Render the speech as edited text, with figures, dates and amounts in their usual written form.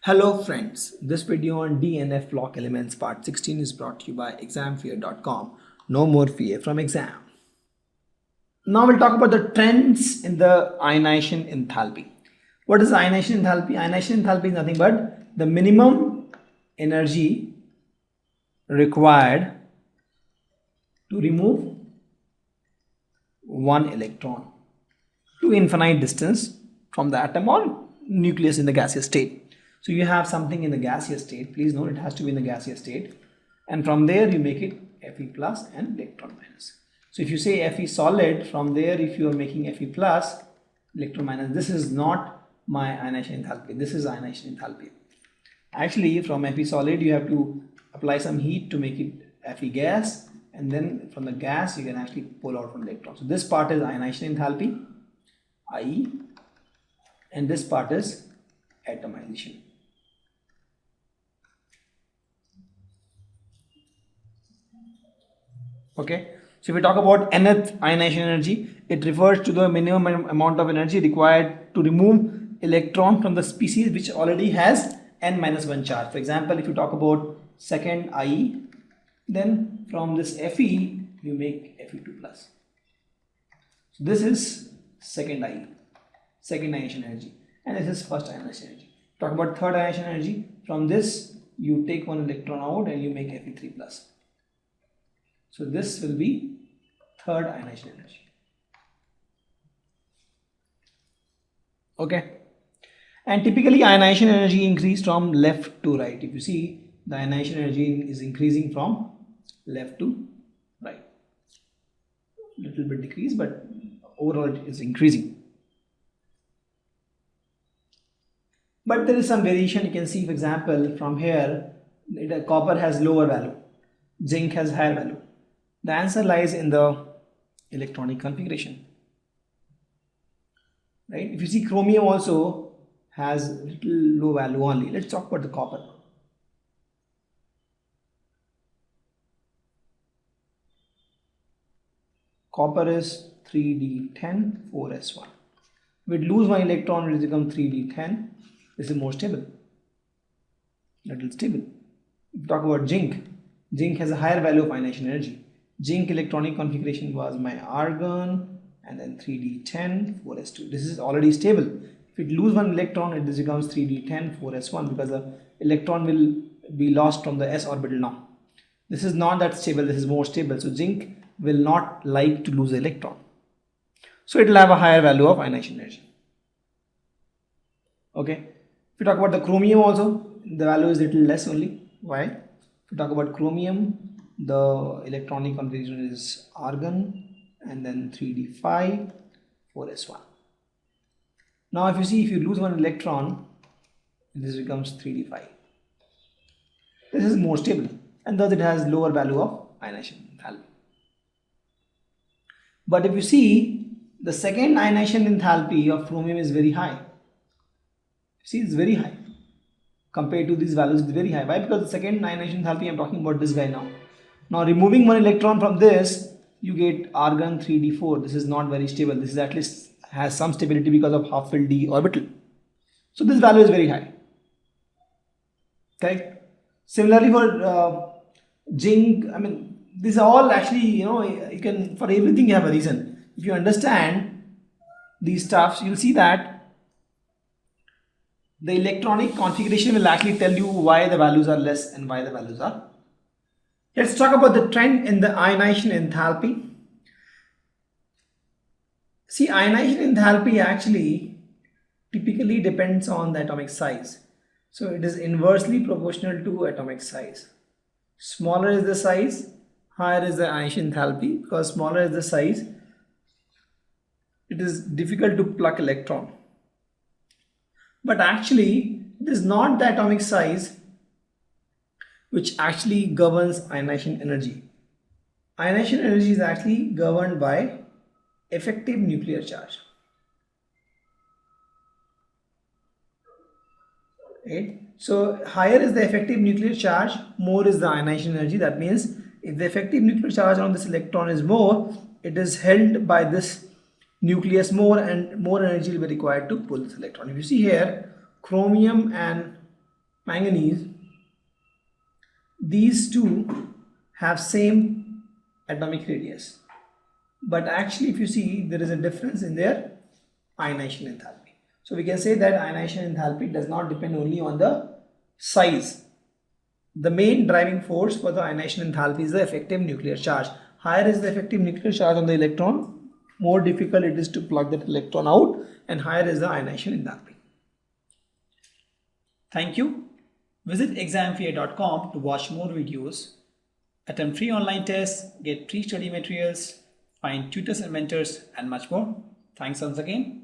Hello friends, this video on DNF block elements part 16 is brought to you by examfear.com. No more fear from exam. Now we'll talk about the trends in the ionization enthalpy. What is ionization enthalpy? Ionization enthalpy is nothing but the minimum energy required to remove one electron to infinite distance from the atom or nucleus in the gaseous state. So you have something in the gaseous state, please note it has to be in the gaseous state, and from there you make it Fe plus and electron minus. So if you say Fe solid, from there if you are making Fe plus, electron minus, this is not my ionization enthalpy, this is ionization enthalpy. Actually from Fe solid you have to apply some heat to make it Fe gas, and then from the gas you can actually pull out from the electron. So this part is ionization enthalpy, IE, and this part is atomization. Okay, so if we talk about nth ionization energy, it refers to the minimum amount of energy required to remove electron from the species which already has n-1 charge. For example, if you talk about second IE, then from this Fe you make Fe2 plus. So this is second IE, second ionization energy, and this is first ionization energy. Talk about third ionization energy, from this you take one electron out and you make Fe3 plus. So this will be third ionization energy. Okay, and typically ionization energy increase from left to right. If you see, the ionization energy is increasing from left to right. Little bit decrease, but overall it is increasing. But there is some variation. You can see, for example, from here, the copper has lower value, zinc has higher value. The answer lies in the electronic configuration, right? If you see, chromium also has little low value only. Let's talk about the copper. Copper is 3d10 4s1. We lose one electron, it will become 3d10. This is more stable, little stable. If you talk about zinc, zinc has a higher value of ionization energy. Zinc electronic configuration was my argon and then 3d10 4s2. This is already stable. If it lose one electron, it becomes 3d10 4s1 because the electron will be lost from the s orbital now. This is not that stable, this is more stable. So zinc will not like to lose the electron. So it will have a higher value of ionization energy. Okay. If you talk about the chromium also, the value is little less only. Why? If you talk about chromium, the electronic configuration is argon and then 3d5 4s1. Now if you see, if you lose one electron, this becomes 3d5. This is more stable, and thus it has lower value of ionization enthalpy. But if you see, the second ionization enthalpy of chromium is very high. See, it's very high compared to these values. It's very high. Why? Because the second ionization enthalpy, I'm talking about this guy now. Now removing one electron from this, you get argon 3d4. This is not very stable. This is at least has some stability because of half filled d orbital. So this value is very high. Okay. Similarly for zinc, I mean, these are all actually, you can, for everything you have a reason. If you understand these stuffs, you'll see that the electronic configuration will actually tell you why the values are less and why the values are. Let's talk about the trend in the ionization enthalpy. See, ionization enthalpy actually typically depends on the atomic size. So it is inversely proportional to atomic size. Smaller is the size, higher is the ionization enthalpy. Because smaller is the size, it is difficult to pluck electron. But actually, it is not the atomic size which actually governs ionization energy. Ionization energy is actually governed by effective nuclear charge. Right? So higher is the effective nuclear charge, more is the ionization energy. That means if the effective nuclear charge on this electron is more, it is held by this nucleus more, and more energy will be required to pull this electron. If you see here, chromium and manganese, these two have same atomic radius, but actually if you see, there is a difference in their ionization enthalpy. So we can say that ionization enthalpy does not depend only on the size. The main driving force for the ionization enthalpy is the effective nuclear charge. Higher is the effective nuclear charge on the electron, more difficult it is to plug that electron out, and higher is the ionization enthalpy. Thank you. Visit examfear.com to watch more videos, attempt free online tests, get free study materials, find tutors and mentors, and much more. Thanks once again.